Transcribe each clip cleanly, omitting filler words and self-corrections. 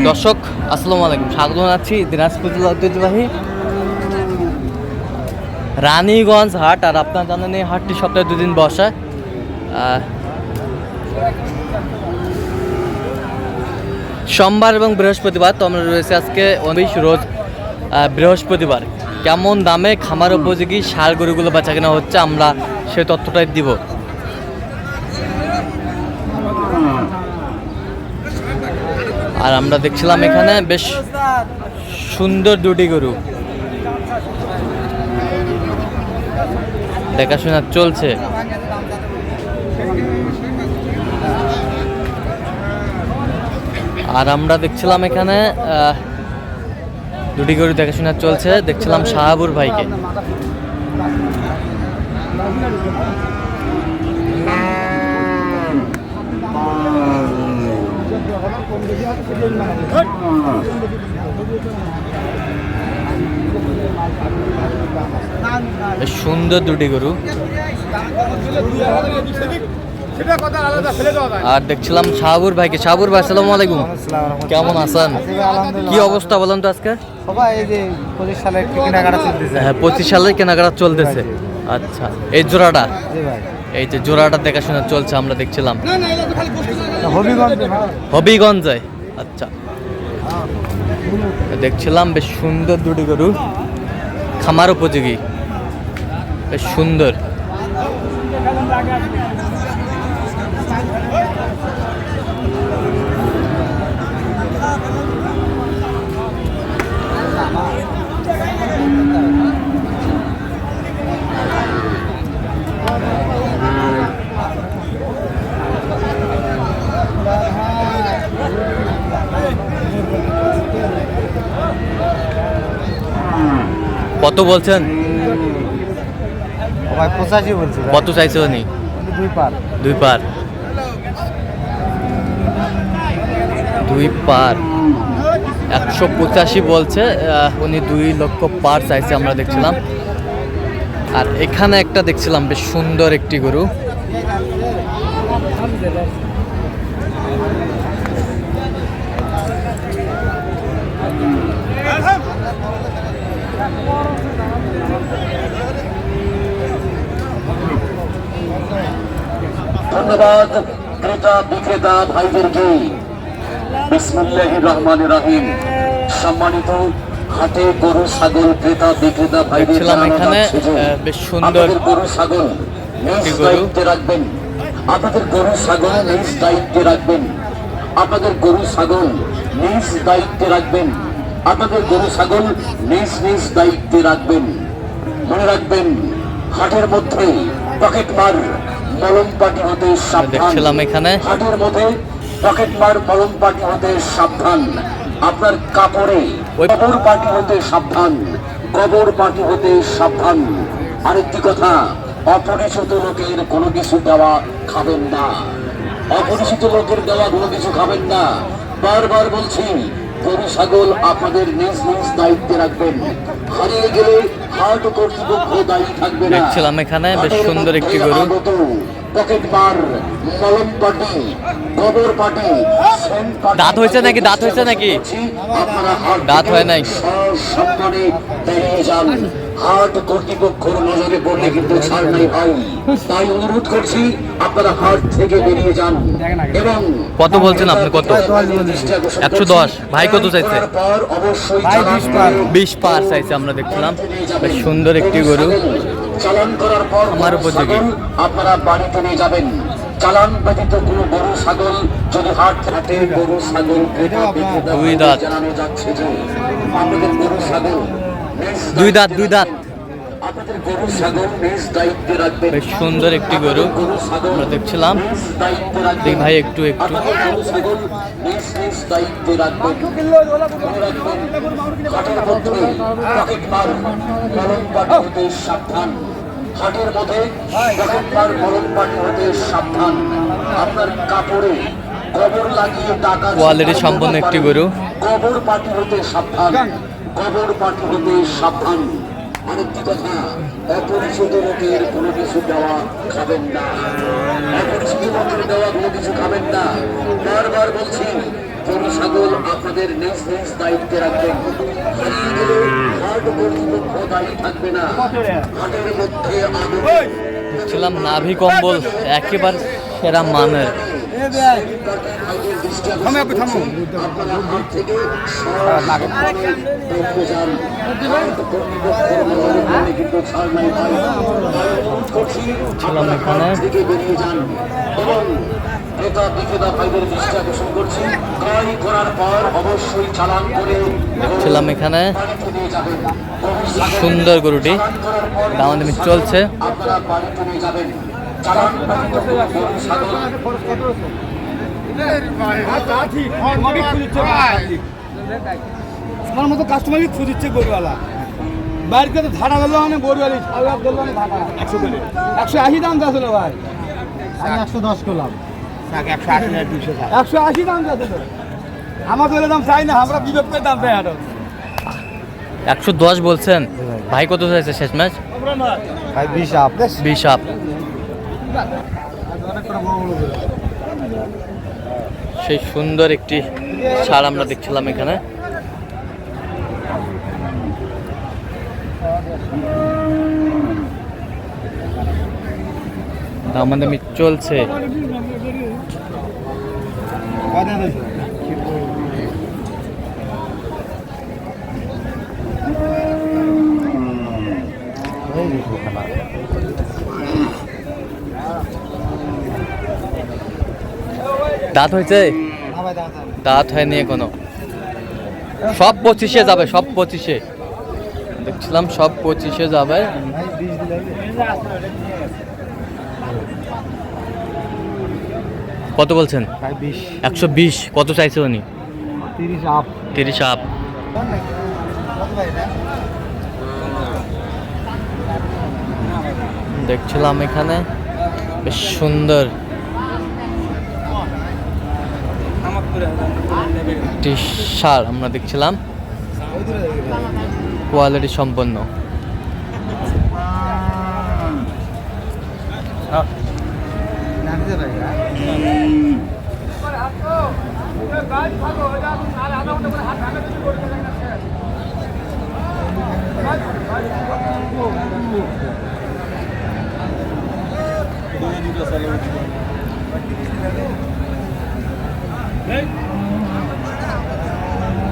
দর্শক আসসালামু আলাইকুম, স্বাগত জানাচ্ছি দিনাজপুর জেলা ঐতিহ্যবাহী রানীগঞ্জ হাট। আর আপনারা জানেন এই হাটটি সপ্তাহে 2 দিন বসে। সোমবার এবং বৃহস্পতিবার। তো আমরা রয়েছে আজকে 19 রোজ বৃহস্পতিবার। কেমন দামে খামার উপযোগী ষাঁড় গরুগুলো বেচা কেনা হচ্ছে আমরা সেই তথ্যটাই দিব। আর আমরা দেখছিলাম এখানে বেশ সুন্দর দুটি গরু দেখাশোনা চলছে। আর আমরা দেখছিলাম এখানে দুটি গরু দেখাশোনা চলছে। দেখছিলাম শাহাবুর ভাইকে। সুন্দর দুটি গরু। আর দেখছিলাম শাহাবুর ভাইকে। শাহাবুর ভাই আসসালামু আলাইকুম, কেমন আছেন? কি অবস্থা বলেন তো আজকে? হ্যাঁ, 25 সালের কেনাকাটা চলতেছে। আচ্ছা, এই জোড়াটা, এই যে জোড়াটা দেখাশোনা চলছে আমরা দেখছিলাম হবিগঞ্জে। আচ্ছা, দেখছিলাম বেশ সুন্দর দুটি গরু, খামার উপযোগী, বেশ সুন্দর। কত বলছেন? 85 বলছে। কত চাইছে উনি? 2 পার। 2 পার 185 বলছে উনি। 2 লক্ষ পার চাইছে আমরা দেখছিলাম। আর এখানে একটা দেখছিলাম বেশ সুন্দর একটি গরু। ধন্যবাদ ক্রেতা বিক্রেতা ভাইদেরকে। বিসমিল্লাহির রহমানির রহিম। সম্মানিত হাটে গরু ছাগল ক্রেতা বিক্রেতা ভাইদের এখানে বেশ সুন্দর গরু ছাগল নিজ দায়িত্বে রাখবেন। আপনাদের গরু ছাগল নিজ দায়িত্বে রাখবেন। আপনাদের গরু ছাগল নিজ দায়িত্বে রাখবেন। আপনাদের গরু ছাগল নিজ নিজ দায়িত্বে রাখবেন। মনে রাখবেন, হাটের মধ্যে পকেট মার মলম পাটি হতে সাবধান। এখানে হাটের মধ্যে পকেট মার মলম পাটি হতে সাবধান। আপনার কাপড়ে কবর পাটি হতে সাবধান। কবর পাটি হতে সাবধান। আরেকটি কথা, অপরিচিত লোকের কোনো কিছু দেওয়া খাবেন না। অপরিচিত লোকের দেওয়া কোনো কিছু খাবেন না। বারবার বলছি, গরু ছাগল আপনাদের নিজ নিজ দায়িত্বে রাখবেন। হারিয়ে গেলে হাট কর্তৃপক্ষ দায়ী থাকবে না। দেখছিলাম এখানে বেশ সুন্দর একটি গরু। পকেট মার, মলম পাটি, গোবর পাটি, দাঁত হয়েছে নাকি? দাঁত হয়েছে নাকি? দাঁত হয় নাই। সম্মানে বেরিয়ে যান। হাট কর্তৃপক্ষের নজরে পড়লে কিন্তু ছাড় নাই ভাই। তাই অনুরোধ করছি, আপনারা হাট থেকে বেরিয়ে যান। এবং কত বলছেন আপনি? কত? 110। ভাই কত চাইছে? অবশ্যই 20 পার চাইছে আমরা দেখছিলাম। বেশ সুন্দর একটি গরু, চালান করার পর আমার উপযোগী। আপনারা বাড়িতে নিয়ে যাবেন। চালান ব্যতীত কোনো গরু ছাগল যদি হাট হাটে গরু ছাগল দুই দাঁত জানানো যাচ্ছে যে আপনাদের গরু ছাগল 2 দাঁত 2 দাঁত। আপনাদের গরু ছাগল নিজ দায়িত্বে রাখবেন। বেশ সুন্দর একটি গরু আমরা দেখছিলাম। দেখ ভাই একটু একটু গরু ছাগল নিজ নিজ দায়িত্বে রাখবেন। হাটের মধ্যে পকেট মার মলম পাটি হতে সাবধান। হাটের মধ্যে পকেট মার মলম পাটি হতে সাবধান। আপনার কাপড়ে গোবর লাগিয়ে টাকা কোয়ালিটি সম্পন্ন একটি গরু। গোবর পাটি হতে সাবধান। গোবর পাটি হতে সাবধান। আরেকটি কথা, অপরিচিত লোকের কোনো কিছু দেওয়া খাবেন না, অপরিচিত লোকের দেওয়া কোনো কিছু খাবেন না। বারবার বলছি, গরু ছাগল আপনাদের নিজ নিজ দায়িত্বে রাখবেন। হারিয়ে গেলে হাট কর্তৃপক্ষ দায়ী থাকবে না। হাটের মধ্যে ছিলাম নাভি কম্বল একেবারে সেরা মানের। ছিলাম এখানে ক্রেতা বিক্রেতা ভাইদের দৃষ্টি আকর্ষণ করছি, ক্রয় করার পর অবশ্যই চালান করে ছিলাম এখানে। বাড়িতে নিয়ে যাবেন। সুন্দর গরুটি দামাদামি চলছে। আপনারা বাড়িতে নিয়ে যাবেন। চালান গরু ছাগল আমার মতো কাস্টমারই খুঁজছে গরুওয়ালা, বাড়িতে তো ধারা গেল মানে গরুওয়ালি আল্লাহ ধরলো মানে ধারা 180 দাম যাচ্ছিল ভাই, আমি 110 করলাম, 180 দাম যাচ্ছিল। আমার তো দাম চাই না, আমরা বিবেক করে দাম চাই আরো। 110 বলছেন ভাই, কত হয়েছে শেষ ম্যাচ? ভাই 20 আপ 20 আপ। সেই সুন্দর একটি ছাড় আমরা দেখছিলাম এখানে। দামাদামি চলছে। দাঁত হয়েছে? দাঁত হয়নি এখনো। সব 25-এ যাবে, সব 25-এ দেখছিলাম, সব 25-এ যাবে। কত বলছেন? 120। কত চাইছে উনি? 30 আপ। দেখছিলাম এখানে বেশ সুন্দর একটি ষাঁড় আমরা দেখছিলাম, কোয়ালিটি সম্পন্ন।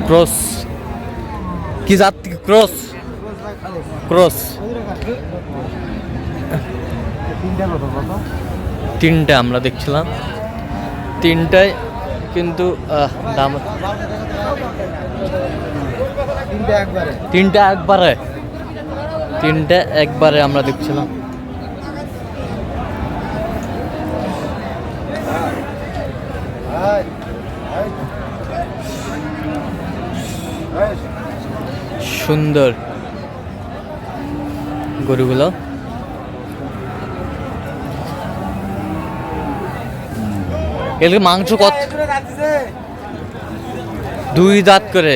ক্রস কি জাত? ক্রস ক্রস তিনটা আমরা দেখছিলাম, তিনটায় কিন্তু দাম তিনটা একবারে আমরা দেখছিলাম। সুন্দর গরুগুলো। এর মাংস কত? 2 দাঁত করে।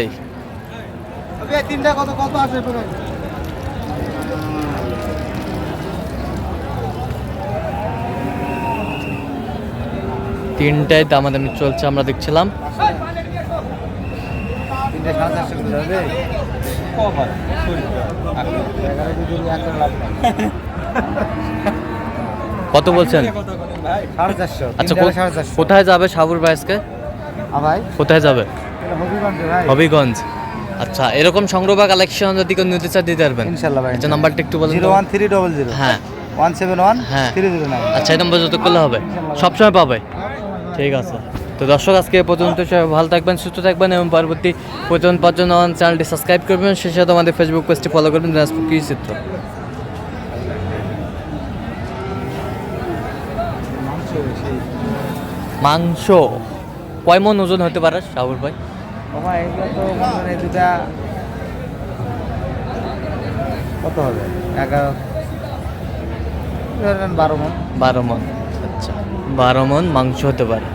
তিনটা কত কত আছে? তিনটায় দামাদামি চলছে আমরা দেখছিলাম। কত বলছেন? 450। আচ্ছা, কোথায় যাবে সাবুর ভাই আজকে? কোথায় যাবে? হবিগঞ্জ। আচ্ছা, এরকম সংগ্রহ বা কালেকশন যদি কেউ নিতে চায় দিতে পারবেন ইনশাআল্লাহ ভাই। আচ্ছা, নাম্বারটা একটু বলুন। 01300 হ্যাঁ 171 হ্যাঁ 309। আচ্ছা, এই নম্বর যত করলে হবে, সবসময় পাবে। ঠিক আছে, তো দর্শক আজকে এ পর্যন্ত। সবাই ভালো থাকবেন, সুস্থ থাকবেন এবং পরবর্তী প্রতিদিন পাওয়ার জন্য আমার চ্যানেলটি সাবস্ক্রাইব করবেন। সেই সাথে আমাদের ফেসবুক পেজটি ফলো করবেন, দিনাজপুর কৃষি চিত্র। মাংস কয় মন ওজন হতে পারে সাবুর ভাই? এগুলো তো মানে দুটা কত হবে? 11 ধরেন 12 মণ। 12 মন। আচ্ছা, 12 মন মাংস হতে পারে।